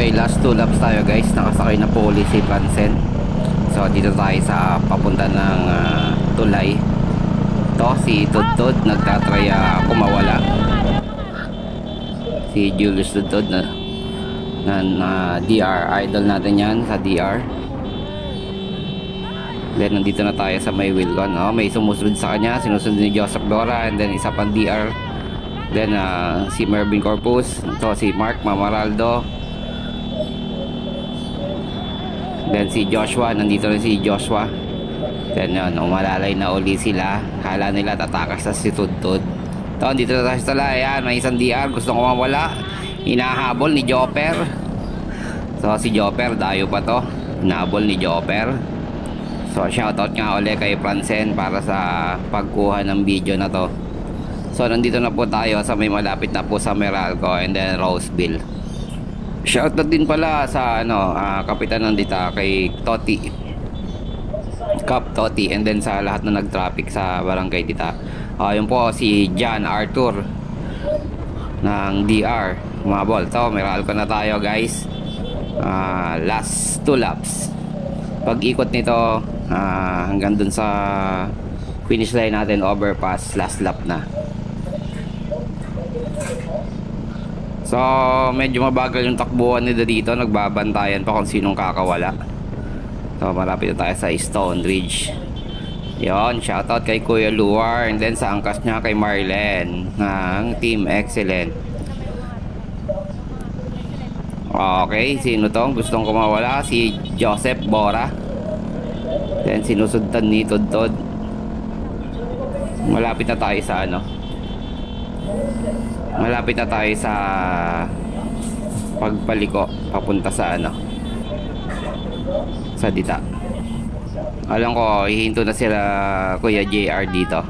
Okay, last 2 laps tayo guys. Nakasakay na po ulit si Pansen. So dito tayo sa papunta ng tulay. To si Tudtud nagtatry kumawala. Si Julius Tudtud na DR, idol natin yan sa DR. Then nandito na tayo sa may Wilcon. May sumusunod sa kanya, sinusunod ni Joseph Dora, and then isa pang DR. Then si Mervin Corpus, ito si Mark Mamaraldo. Then si Joshua, nandito na si Joshua. Then yun, umalalay na uli sila. Kala nila tatakas na si Tudtud. Ito, dito na tayo sa tala. Ayan, may isang DR, gustong kumawala. Hinahabol ni Jopper. So si Jopper, dayo pa to. Hinahabol ni Jopper. So shoutout nga ulit kay Francen para sa pagkuha ng video na to. So nandito na po tayo sa may malapit na po sa Meralco and then Roseville. Shoutout din pala sa kapitan ng dita kay Toti, Cap Toti, and then sa lahat na nag-traffic sa barangay dita. Yun po si John Arthur ng DR Mabol. So Meralco na tayo guys. Last 2 laps. Pag ikot nito hanggang dun sa finish line natin, overpass, last lap na. So medyo mabagal yung takbuhan nila dito. Nagbabantayan pa kung sinong kakawala. So malapit na tayo sa Stone Ridge. Yon, shoutout kay Kuya Luar, and then sa angkas niya kay Marlen ng Team Excellent. Okay, sino tong gustong kumawala? Si Joseph Bora. Then sinusundan ni Tudtud. Malapit na tayo sa malapit na tayo sa pagpaliko papunta sa sa dita. Alam ko hihinto na sila Kuya JR dito.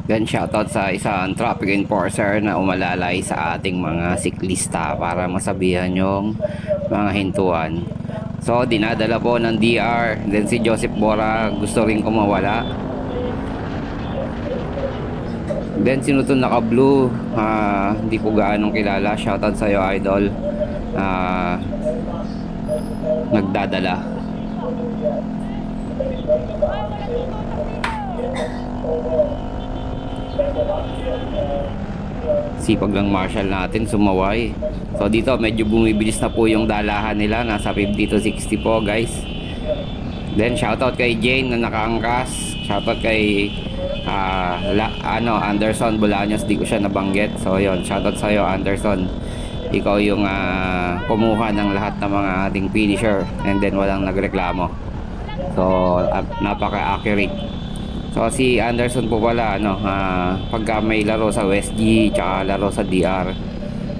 Then shoutout sa isang traffic enforcer na umalalay sa ating mga siklista para masabihan yung mga hintuan. So dinadala po ng DR. Then si Joseph Bora gusto rin kumawala. Then sinutun naka blue, hindi ko gaanong kilala. Shoutout sa iyo idol. Nagdadala. Sipag lang marshal natin, sumaway. So dito medyo bumibilis na po yung dalahan nila. Nasa 50 to 60 po guys. Then shoutout kay Jane na nakaangkas. Shoutout kay Anderson Bolaños, di ko siya nabanggit. So yon, shoutout sa iyo Anderson. Ikaw yung kumuha ng lahat ng mga ating finisher, and then walang nagreklamo. So napaka-accurate. So si Anderson po pala pagka may laro sa USG tsaka laro sa DR,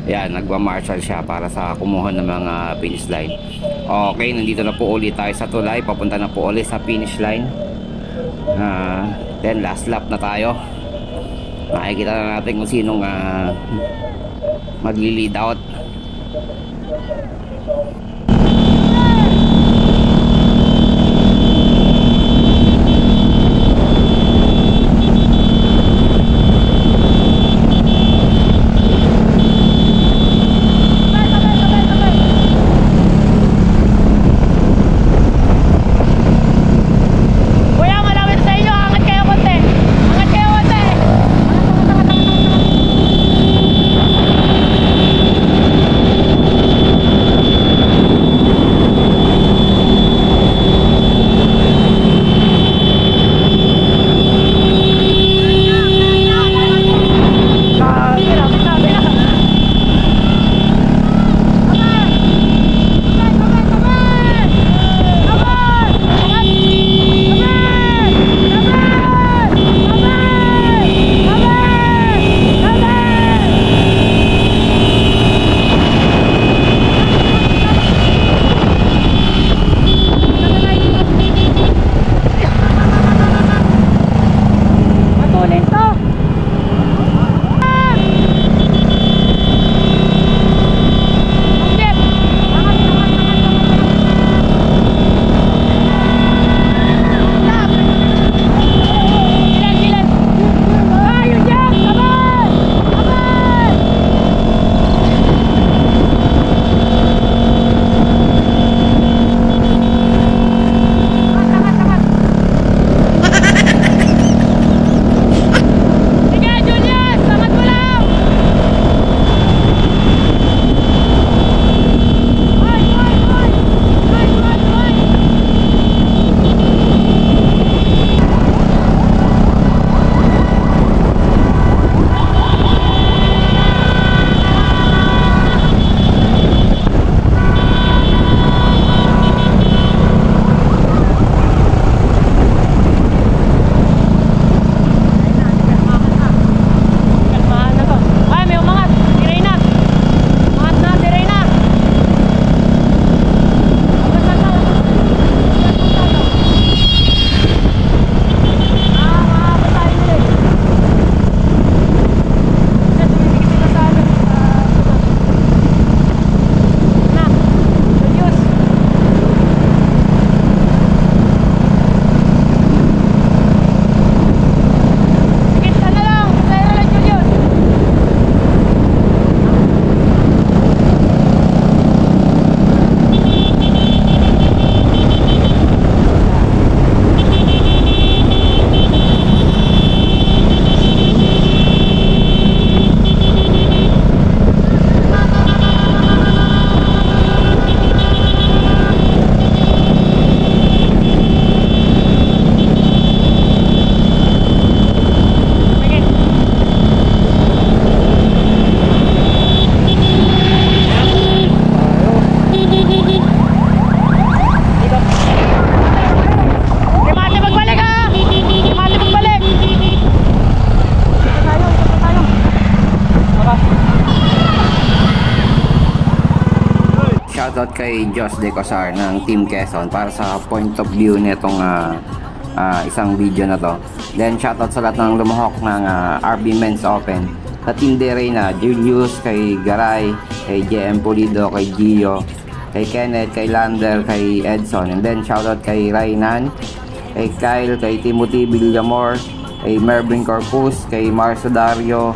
yan, nagwa-marshal siya para sa kumuha ng mga finish line. Okay, nandito na po ulit tayo sa tulay. Papunta na po ulit sa finish line. Then last lap na tayo. Makikita na natin kung sinong magli-lead out. shoutout kay Josh De Cosar ng Team Quezon para sa point of view nitong isang video na to. Then shoutout sa lahat ng lumahok ng RB Men's Open. Sa Team De Reyna, Julius, kay Garay, kay JM Pulido, kay Gio, kay Kenneth, kay Lander, kay Edson. And then shoutout kay Rainan, kay Kyle, kay Timothy Villamor, kay Mervin Corpus, kay Marcio Dario,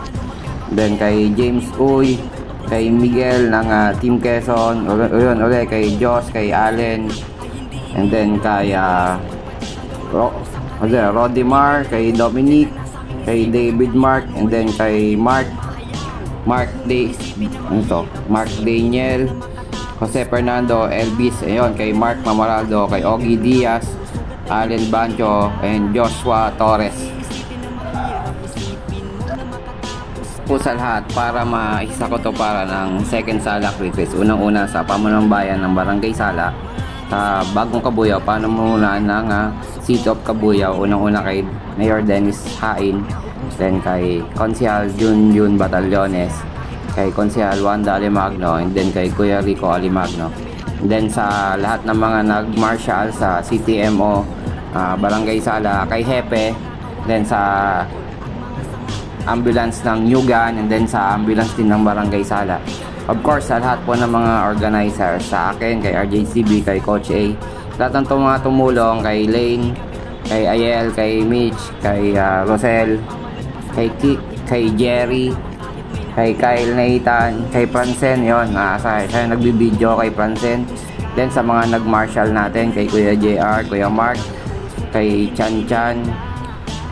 then kay James Uy, kay Miguel ng Team Quezon, ulit kay Josh, kay Allen, and then kay Rodimar, kay Dominic, kay David Mark, and then kay Mark Daniel, Jose Fernando, Elvis, ayun, kay Mark Mamaraldo, kay Ogie Diaz, Allen Bancho, and Joshua Torres. Po sa lahat para maisa ko to para ng second Sala quiz. Unang-una sa pamunang bayan ng Barangay Sala sa Bagong Kabuyao, panununan ng City of Kabuyao. Unang-una kay Mayor Dennis Hain, then kay Konsehal Jun Batallones, kay Konsehal Wanda Alimagno, and then kay Kuya Rico Alimagno. And then sa lahat ng mga nag-marshal sa CTMO Barangay Sala, kay Hepe, then sa ambulance ng Nyugan, and then sa ambulance din ng Barangay Sala. Of course, sa lahat po ng mga organizers, sa akin, kay RJCB, kay Coach A, lahat ng mga tumulong, kay Lane, kay Ayel, kay Mitch, kay Rosel, kay Kik, kay Jerry, kay Kyle Nathan, kay Francen, yun, sa nagbibideo kay Francen. Then sa mga nag-marshal natin, kay Kuya JR, Kuya Mark, kay Chan Chan,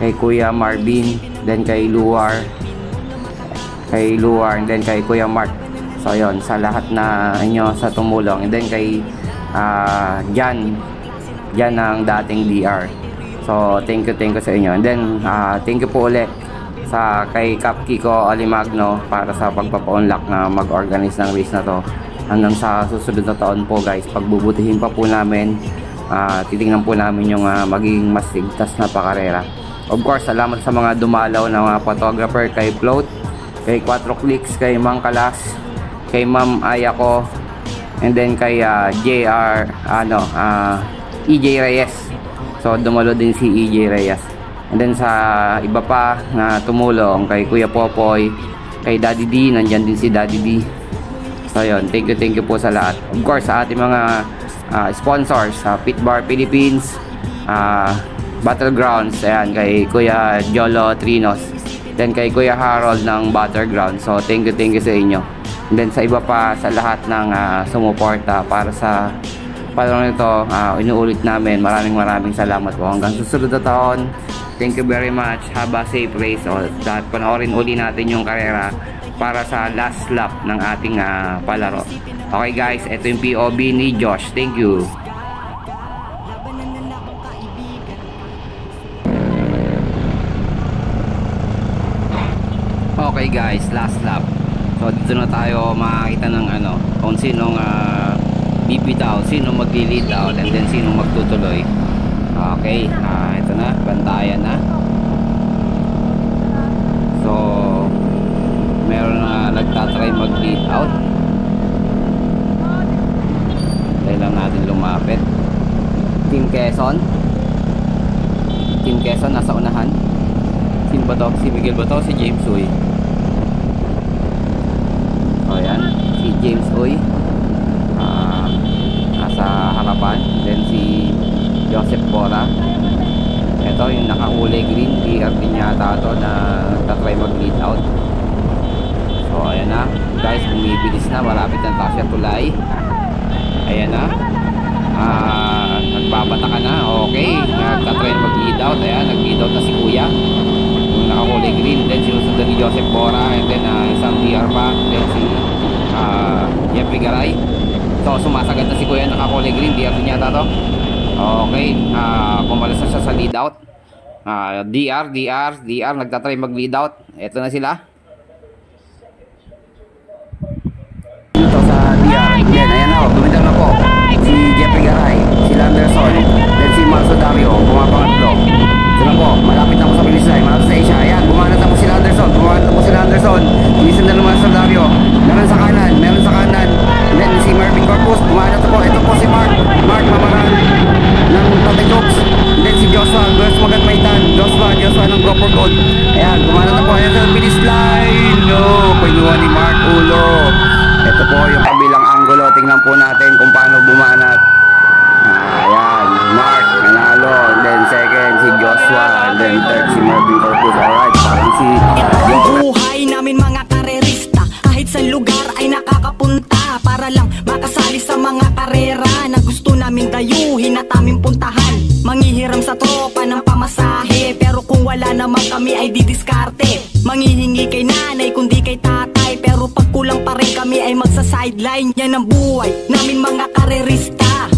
kay Kuya Marvin, then kay Luar, and then kay Kuya Mark. So yon, sa lahat na inyo sa tumulong, and then kay Jan ng dating DR. So thank you sa inyo, and then thank you po ulit sa kay Cap Kiko Alimagno para sa pagpapa-unlock na mag-organize ng race na to. Hanggang sa susunod na taon po guys, pagbubutihin pa po namin, titingnan po namin yung magiging mas ligtas na pakarera. Of course, salamat sa mga dumalaw na mga photographer, kay Float, kay 4 Clicks, kay Mang Kalas, kay Ma'am Ayako, and then kay JR, EJ Reyes. So dumalo din si EJ Reyes. And then sa iba pa na tumulong, kay Kuya Popoy, kay Daddy D, nandyan din si Daddy D. So yun, thank you po sa lahat. Of course, sa ating mga sponsors, Pit Bar Philippines, Battlegrounds, ayan, kay Kuya Jolo Trinos, then kay Kuya Harold ng Battlegrounds. So thank you sa inyo. And then sa iba pa, sa lahat ng sumuporta para sa palaro nito, inuulit namin, maraming salamat po. Hanggang susunod na taon, thank you very much. Have a safe race. At panoorin uli natin yung karera para sa last lap ng ating palaro. Okay guys, ito yung POV ni Josh. Thank you. Okay guys, last lap. So dito na tayo makakita ng kung sinong bibitaw, sinong magli-lead out, and then sinong magtutuloy. Okay, ito na, bantayan na. So meron na nagtatry mag-lead out. Tayo lang natin lumapit. Team Quezon nasa unahan. Sino ba to? Si Miguel ba to? Si James Uy. O yan, si James Uy nasa harapan. Then si Joseph Bora. Ito yung nakakulay green, PR din yata ito na nagtatry mag-lead out. So ayan na guys, bumibilis na, malapit na tayo sa tulay. Ayan na, nagbabata ka na. Okay, nagtatry mag-lead out. Ayan, nag-lead out na si Kuya, yung nakakulay green. Then sinusundan ni Joseph Bora, and then isang PR pa, then si Jeffrey Garay. So sumasagad na si Kuya, nakakulay green, DR din yata to. Okay, kumalas na siya sa lead out. DR nagtatry mag lead out. Ito na sila dito sa DR. Then ayan na, gumitan na po si Jeffrey Garay, si Landerson, then si Marcio Dario, bumapangatlo. Ito na po, malapit na po sa finish line, malapit sa Asia. Ayan, bumanat na po si Landerson, bilisan na naman sa Dario. Meron sa kanan, and then si Mervin Corpus, for gold. Ayan, gumana na po. Ayan sa finish line. No, pinuha ni Mark Ulo. Ito po yung kabilang angulo. Tingnan po natin kung paano bumanat. Ayan, Mark nanalo. And then second si Joshua. And then third si Marvin Corpus. Alright, parang si buhay namin mga karerista, kahit sa lugar ay nakakapunta para lang makasali sa mga karera na gusto naming dayuhin at aming puntahan. Manghihiram sa tropa ng pamasahe, pero kung wala naman kami ay didiskarte. Manghihingi kay nanay kundi kay tatay, pero pag kulang pa rin kami ay magsa-sideline. Yan ang buhay namin mga karerista.